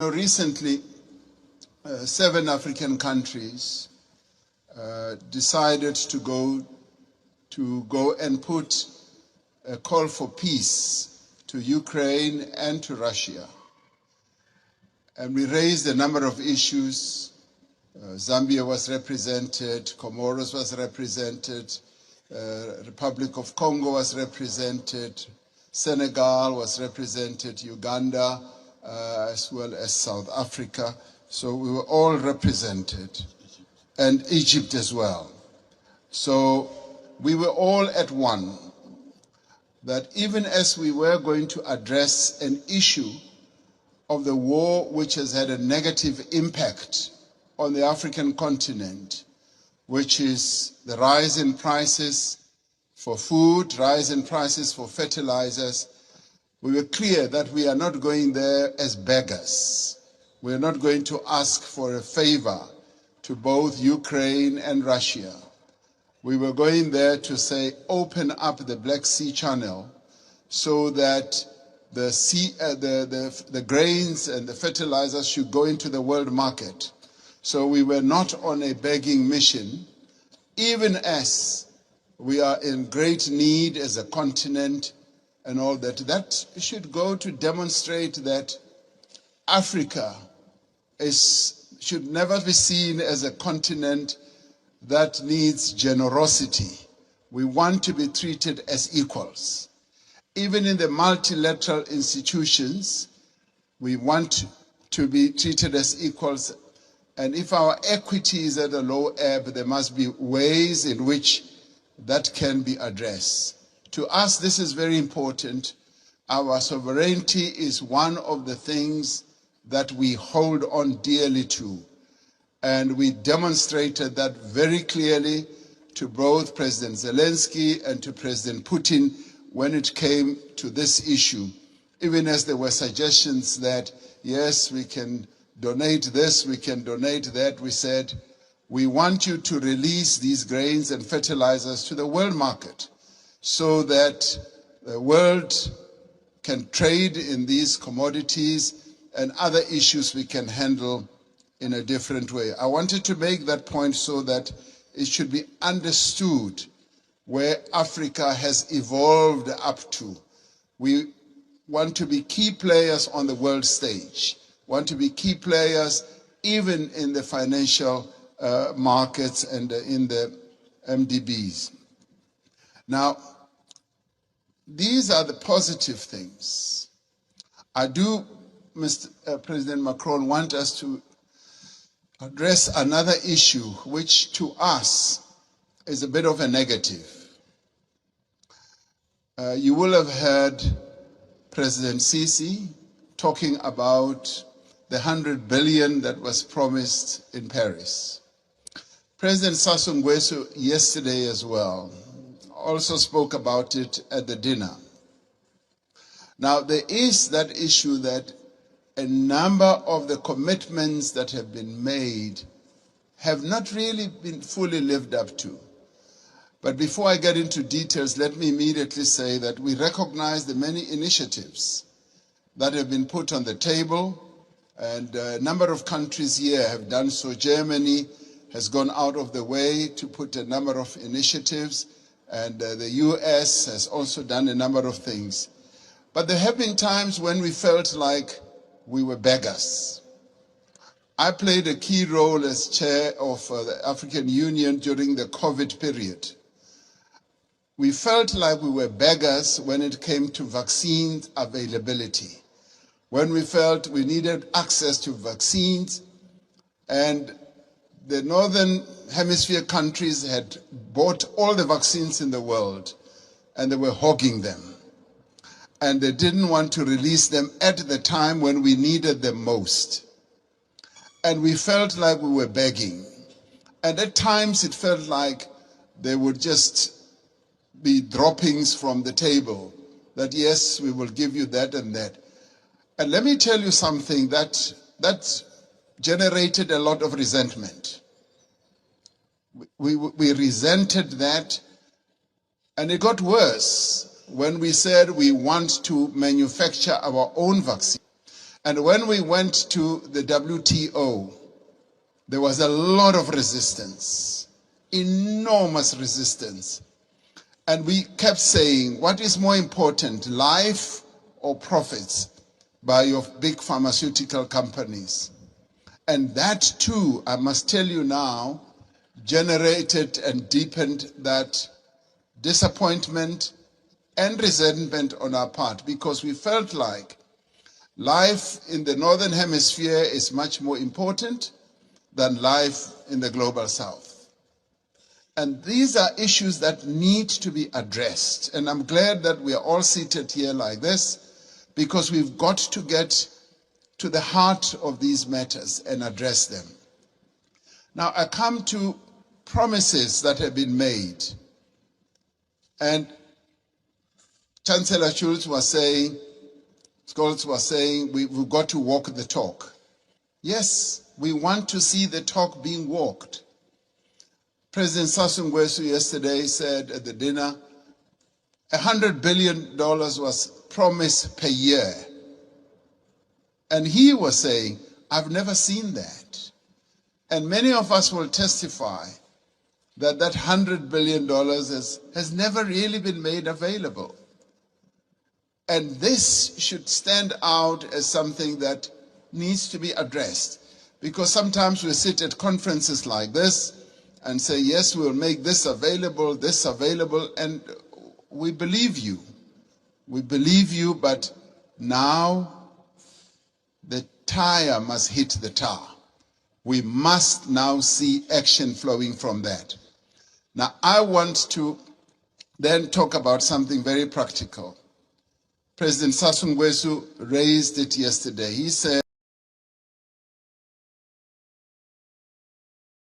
Recently, 7 African countries decided to go and put a call for peace to Ukraine and to Russia. And we raised a number of issues. Zambia was represented, Comoros was represented, Republic of Congo was represented, Senegal was represented, Uganda, as well as South Africa. So we were all represented, and Egypt as well. So we were all at one, that even as we were going to address an issue of the war which has had a negative impact on the African continent, which is the rise in prices for food, rise in prices for fertilizers, we were clear that we are not going there as beggars. We are not going to ask for a favor to both Ukraine and Russia. We were going there to say, open up the Black Sea Channel so that the grains and the fertilizers should go into the world market. So we were not on a begging mission, even as we are in great need as a continent and all that. That should go to demonstrate that Africa should never be seen as a continent that needs generosity. We want to be treated as equals. Even in the multilateral institutions, we want to be treated as equals. And if our equity is at a low ebb, there must be ways in which that can be addressed. To us, this is very important. Our sovereignty is one of the things that we hold on dearly to. And we demonstrated that very clearly to both President Zelensky and to President Putin when it came to this issue. Even as there were suggestions that, yes, we can donate this, we can donate that, we said, we want you to release these grains and fertilizers to the world market so that the world can trade in these commodities and other issues we can handle in a different way. I wanted to make that point so that it should be understood where Africa has evolved up to. We want to be key players on the world stage, want to be key players even in the financial markets and in the MDBs. Now, these are the positive things. I do, Mr. President Macron, want us to address another issue which to us is a bit of a negative. You will have heard President Sisi talking about the 100 billion that was promised in Paris. President Sassou Nguesso yesterday as well also spoke about it at the dinner. Now there is that issue that a number of the commitments that have been made have not really been fully lived up to. But before I get into details, let me immediately say that we recognize the many initiatives that have been put on the table, and a number of countries here have done so. Germany has gone out of the way to put a number of initiatives, and the US has also done a number of things. But there have been times when we felt like we were beggars. I played a key role as chair of the African Union during the COVID period. We felt like we were beggars when it came to vaccine availability, when we felt we needed access to vaccines, and the Northern Hemisphere countries had bought all the vaccines in the world, and they were hogging them. And they didn't want to release them at the time when we needed them most. And we felt like we were begging. And at times it felt like they would just be droppings from the table, that yes, we will give you that and that. And let me tell you something that generated a lot of resentment. We resented that, and it got worse when we said we want to manufacture our own vaccine. And when we went to the WTO, there was a lot of resistance, enormous resistance. And we kept saying, what is more important, life or profits by your big pharmaceutical companies? And that too, I must tell you now, generated and deepened that disappointment and resentment on our part, because we felt like life in the Northern Hemisphere is much more important than life in the global South. And these are issues that need to be addressed. And I'm glad that we are all seated here like this, because we've got to get to the heart of these matters and address them. Now, I come to promises that have been made. And Chancellor Scholz was saying, we've got to walk the talk. Yes, we want to see the talk being walked. President Sassou Nguesso yesterday said at the dinner, $100 billion was promised per year. And he was saying, I've never seen that. And many of us will testify that that $100 billion has never really been made available. And this should stand out as something that needs to be addressed. Because sometimes we sit at conferences like this and say, yes, we'll make this available, and we believe you. We believe you, but now the tire must hit the tar. We must now see action flowing from that. Now, I want to then talk about something very practical. President Sassou Nguesso raised it yesterday. He said,